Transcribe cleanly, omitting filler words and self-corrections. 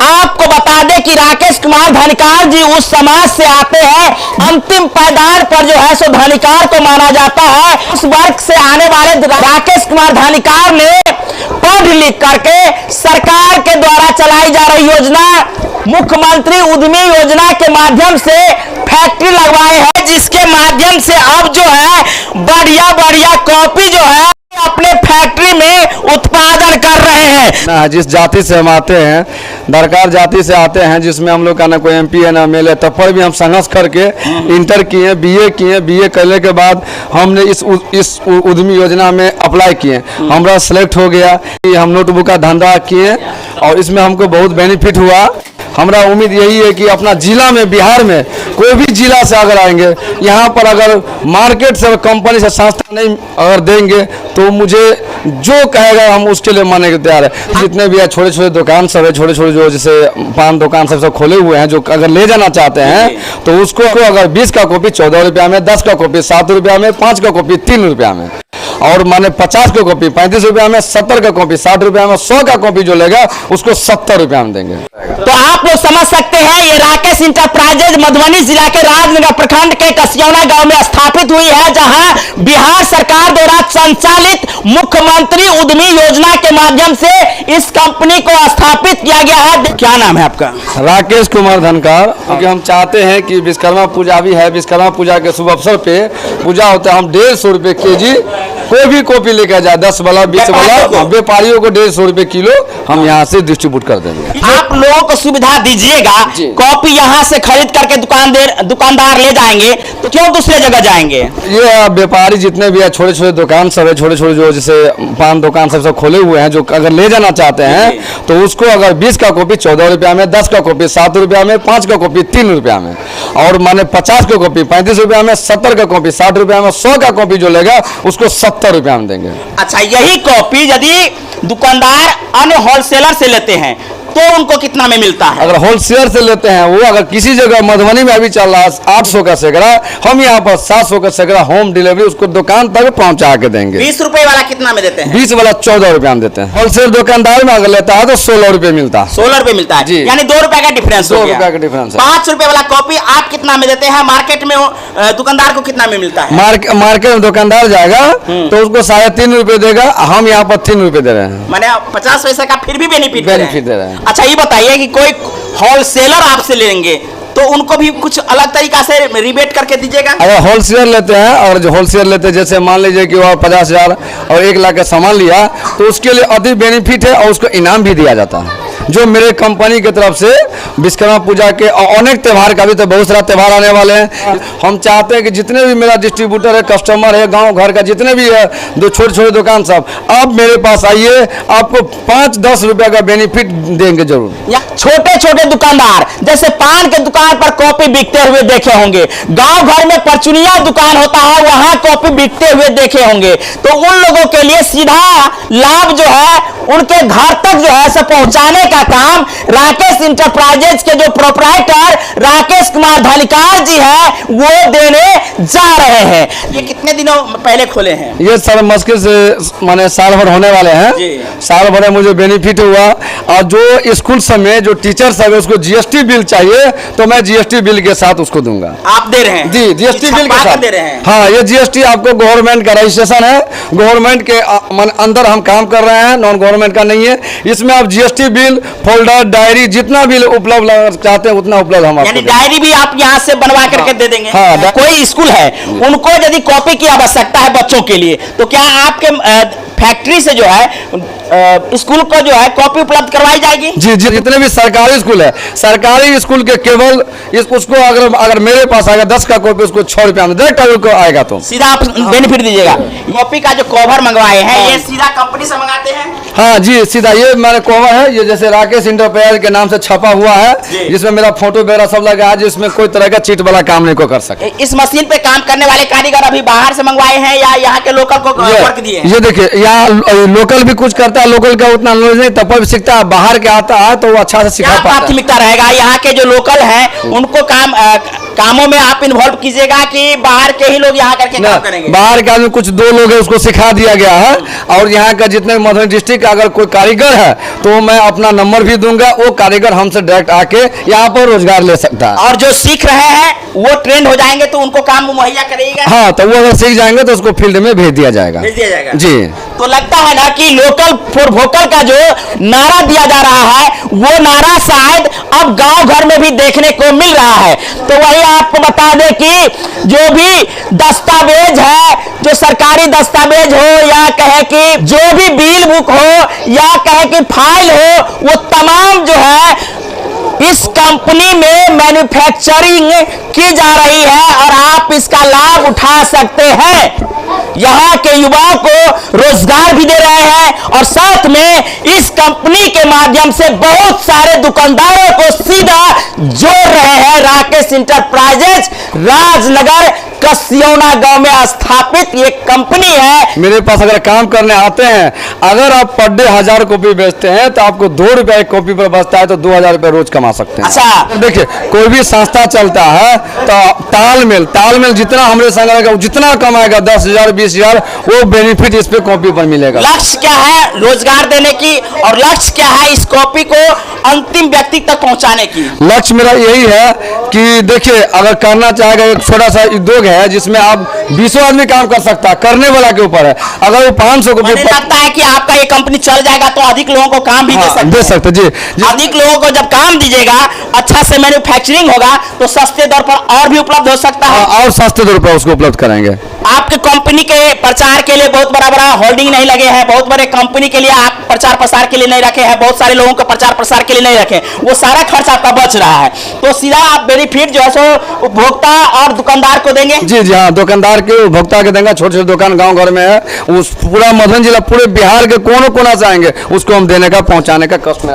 आपको बता दें कि राकेश कुमार धनिकार जी उस समाज से आते हैं, अंतिम पायदान पर जो है सो धनिकार को माना जाता है। उस वर्ग से आने वाले राकेश कुमार धनिकार ने पढ़ लिख करके सरकार के द्वारा चलाई जा रही योजना मुख्यमंत्री उद्यमी योजना के माध्यम से फैक्ट्री लगवाए हैं, जिसके माध्यम से अब जो है बढ़िया बढ़िया कॉपी जो है अपने फैक्ट्री में उत्पादन कर रहे हैं। जिस जाति से हम आते हैं, दरकार जाति से आते हैं, जिसमें हम लोग का ना कोई MP है ना MLA, तब पर भी हम संघर्ष करके इंटर किए, BA किए। BA करने के बाद हमने इस उद्यमी योजना में अप्लाई किए, हमारा सेलेक्ट हो गया कि हम नोटबुक का धंधा किए और इसमें हमको बहुत बेनिफिट हुआ। हमारा उम्मीद यही है कि अपना जिला में, बिहार में कोई भी जिला से अगर आएंगे, यहाँ पर अगर मार्केट से, कंपनी से संस्था नहीं अगर देंगे तो मुझे जो कहेगा हम उसके लिए मानने के तैयार है। जितने भी है छोटे छोटे दुकान सब है, छोटे छोटे जो जैसे पान दुकान सब खोले हुए हैं, जो अगर ले जाना चाहते हैं तो उसको अगर 20 का कॉपी 14 रुपया में, 10 का कॉपी 7 रुपया में, 5 का कॉपी 3 रुपया में, और माने 50 का कॉपी 35 रुपया में, 70 का कॉपी 60 रुपया में, 100 का कॉपी जो लेगा उसको 70 रुपया में देंगे। तो आप लोग समझ सकते हैं ये राकेश इंटरप्राइजेज मधुबनी जिला के राजनगर प्रखंड के कसियौना गांव में स्थापित हुई है, जहां बिहार सरकार द्वारा संचालित मुख्यमंत्री उद्यमी योजना के माध्यम से इस कंपनी को स्थापित किया गया है। क्या नाम है आपका? राकेश कुमार धनकार। क्योंकि हम चाहते हैं कि विश्वकर्मा पूजा भी है, विश्वकर्मा पूजा के शुभ अवसर पे पूजा होता है, हम 150 रुपये केजी कोई भी कॉपी लेकर जाए, 10 वाला 20 वाला, व्यापारियों को 150 रुपये किलो हम यहाँ से डिस्ट्रीब्यूट कर देंगे। आप लोगों को सुविधा दीजिएगा, कॉपी यहाँ से खरीद करके दुकानदार ले जाएंगे तो क्यों दूसरे जगह जाएंगे? ये व्यापारी जितने भी है, छोटे छोटे दुकान सब है, छोटे छोटे जो जैसे पान दुकान सब खोले हुए हैं, जो अगर ले जाना चाहते हैं तो उसको अगर 20 का कॉपी 14 रुपया में, 10 का कॉपी 7 रुपया में, 5 का कॉपी 3 रुपया में, और माने 50 का कॉपी 35 रुपया में, 70 का कॉपी 60 रुपया में, 100 का कॉपी जो लेगा उसको 70 रुपया में देंगे। अच्छा, यही कॉपी यदि दुकानदार अन्य होलसेलर से लेते हैं तो उनको कितना में मिलता है? अगर होलसेलर से लेते हैं, वो अगर किसी जगह मधुबनी में अभी चल रहा है 800 का सैकड़ा, हम यहाँ पर 700 का सैकड़ा होम डिलीवरी उसको दुकान तक पहुँचा के देंगे। 20 रुपए वाला कितना में देते हैं? 20 वाला 14 रुपया में देते हैं। होलसेल दुकानदार में अगर लेता है तो 16 रुपए मिलता है। 16 रुपए मिलता है जी, यानी 2 रुपए का डिफरेंस। 2 रुपया का डिफरेंस है। 5 रुपए वाला कॉपी आप कितना में देते हैं? मार्केट में दुकानदार को कितना में मिलता है? मार्केट में दुकानदार जाएगा तो उसको 3.5 रुपए देगा, हम यहाँ पर 3 रुपए दे रहे हैं, मैंने 50 पैसे का फिर भी बेनिफिट दे रहे हैं। अच्छा, ये बताइए कि कोई होलसेलर आपसे लेंगे तो उनको भी कुछ अलग तरीका से रिबेट करके दीजिएगा? अगर होलसेलर लेते हैं, और जो होलसेलर लेते हैं, जैसे मान लीजिए कि वो 50,000 और 1 लाख का सामान लिया तो उसके लिए अधिक बेनिफिट है और उसको इनाम भी दिया जाता है, जो मेरे कंपनी की तरफ से विश्वकर्मा पूजा के और अनेक त्यौहार का भी, तो बहुत सारा त्यौहार आने वाले हैं। हम चाहते हैं कि जितने भी मेरा डिस्ट्रीब्यूटर है, कस्टमर है, गांव घर का जितने भी है, जो छोटे छोटे दुकान सब, आप मेरे पास आइए, आपको 5-10 रुपया का बेनिफिट देंगे जरूर। छोटे छोटे दुकानदार जैसे पान के दुकान पर कॉपी बिकते हुए देखे होंगे, गांव घर में परचुनिया दुकान होता है वहां कॉपी बिकते हुए देखे होंगे, तो उन लोगों के लिए सीधा लाभ जो है उनके घर तक जो है से पहुंचाने का काम राकेश इंटरप्राइजेज के जो प्रोप्राइटर राकेश कुमार धनिकार जी है वो देने जा रहे हैं। ये कितने दिनों पहले खोले हैं? ये सर मुश्किल से माने साल भर होने वाले हैं। साल भर में मुझे बेनिफिट हुआ, और जो स्कूल समय जो टीचर सब है उसको GST बिल चाहिए तो मैं GST बिल के साथ उसको दूंगा। आप दे रहे हैं? जी, GST बिल के साथ दे रहे हैं। हाँ, ये GST आपको गवर्नमेंट का रजिस्ट्रेशन है, गवर्नमेंट के अंदर हम काम कर रहे हैं, नॉन गवर्नमेंट का नहीं है। इसमें आप GST बिल, फोल्डर, डायरी जितना भी उपलब्ध चाहते हैं उतना उपलब्ध हम आपको, डायरी भी आप यहाँ से बनवा करके दे देंगे। हाँ, कोई स्कूल है उनको यदि कॉपी की आवश्यकता है बच्चों के लिए तो क्या आपके फैक्ट्री से जो है स्कूल को जो है कॉपी उपलब्ध करवाई जाएगी? जी जी, जितने भी सरकारी स्कूल है, सरकारी स्कूल के केवल उसको अगर मेरे पास आएगा 10 का कॉपी उसको 6 रुपया में डायरेक्ट आएगा तो सीधा आप बेनिफिट दीजिएगा। कॉपी का जो कवर मंगवाए हैं ये सीधा कंपनी से मंगाते हैं? हाँ जी, सीधा ये मेरे कवर है, ये जैसे राकेश इंटरप्राइज के नाम से छपा हुआ है, जिसमें मेरा फोटो वगैरह सब लगा है, जिसमें कोई तरह का चीट वाला काम नहीं को कर सके। इस मशीन पे काम करने वाले कारीगर अभी बाहर से मंगवाए हैं या यहाँ के लोकल को वर्क दिए? ये देखिए, यहाँ लोकल भी कुछ करता है, लोकल का उतना नॉलेज नहीं, तब पर भी सीखता है, बाहर के आता है तो वो अच्छा से सिखा पाता है। प्राथमिकता रहेगा यहाँ के जो लोकल हैं उनको काम कामों में आप इन्वॉल्व कीजिएगा कि बाहर के ही लोग यहाँ करके काम करेंगे? बाहर के आदमी कुछ 2 लोग है उसको सिखा दिया गया है, और यहाँ का जितने मधुबनी डिस्ट्रिक्ट का अगर कोई कारीगर है तो मैं अपना नंबर भी दूंगा, वो कारीगर हमसे डायरेक्ट आके यहाँ पर रोजगार ले सकता है। और जो सीख रहे हैं वो ट्रेंड हो जाएंगे तो उनको काम मुहैया करेगा? हाँ, तो वो अगर सीख जाएंगे तो उसको फील्ड में भेज दिया जाएगा। जी। तो लगता है ना कि लोकल फॉर वोकल का जो नारा दिया जा रहा है वो नारा शायद अब गांव घर में भी देखने को मिल रहा है। तो वही आपको बता दें कि जो भी दस्तावेज है, जो सरकारी दस्तावेज हो या कहे कि जो भी बिल बुक हो या कहे कि फाइल हो, वो तमाम जो है इस कंपनी में मैन्युफैक्चरिंग की जा रही है और आप इसका लाभ उठा सकते हैं। यहाँ के युवाओं को रोजगार भी दे रहे हैं और साथ में इस कंपनी के माध्यम से बहुत सारे दुकानदारों को सीधा जोड़ रहे हैं। राकेश इंटरप्राइजेज राजनगर कसियौना गांव में स्थापित ये कंपनी है। मेरे पास अगर काम करने आते हैं, अगर आप पर डे 1000 कॉपी बेचते हैं तो आपको 2 रुपए एक कॉपी पर बचता है, तो 2000 रुपए रोज कमा सकते हैं। अच्छा, देखिए कोई भी संस्था चलता है तो तालमेल जितना हमारे संग रहेगा जितना कमाएगा 10,000 20,000 वो बेनिफिट इस पे कॉपी पर मिलेगा। लक्ष्य क्या है? रोजगार देने की। और लक्ष्य क्या है? इस कॉपी को अंतिम व्यक्ति तक पहुंचाने की। लक्ष्य मेरा यही है कि देखिए अगर करना चाहेगा, एक छोटा सा उद्योग है जिसमें आप 20 आदमी काम कर सकता है, करने वाला के ऊपर है। अगर वो 500 को मुझे लगता है कि आपका ये कंपनी चल जाएगा तो अधिक लोगों को काम भी दे सकते जी। अधिक लोगों को जब काम दीजिएगा, अच्छा से मैन्युफैक्चरिंग होगा तो सस्ते दर पर और भी उपलब्ध हो सकता है। और सस्ते दर पर उसको उपलब्ध कराएंगे। आपके कंपनी के प्रचार के लिए बहुत बड़ा होर्डिंग नहीं लगे हैं, बहुत बड़े कंपनी के लिए आप प्रचार प्रसार के लिए नहीं रखे हैं, बहुत सारे लोगों को प्रचार प्रसार के लिए नहीं रखे, वो सारा खर्च आपका बच रहा है। तो सीधा आप बेनिफिट जो है सो उपभोक्ता और दुकानदार को देंगे। जी हाँ, दुकानदार के उपभोक्ता के देंगे। छोटे छोटे दुकान गांव घर में है, उस पूरा मधुबनी जिला पूरे बिहार के कोनों कोना से आएंगे, उसको हम देने का पहुंचाने का कष्ट में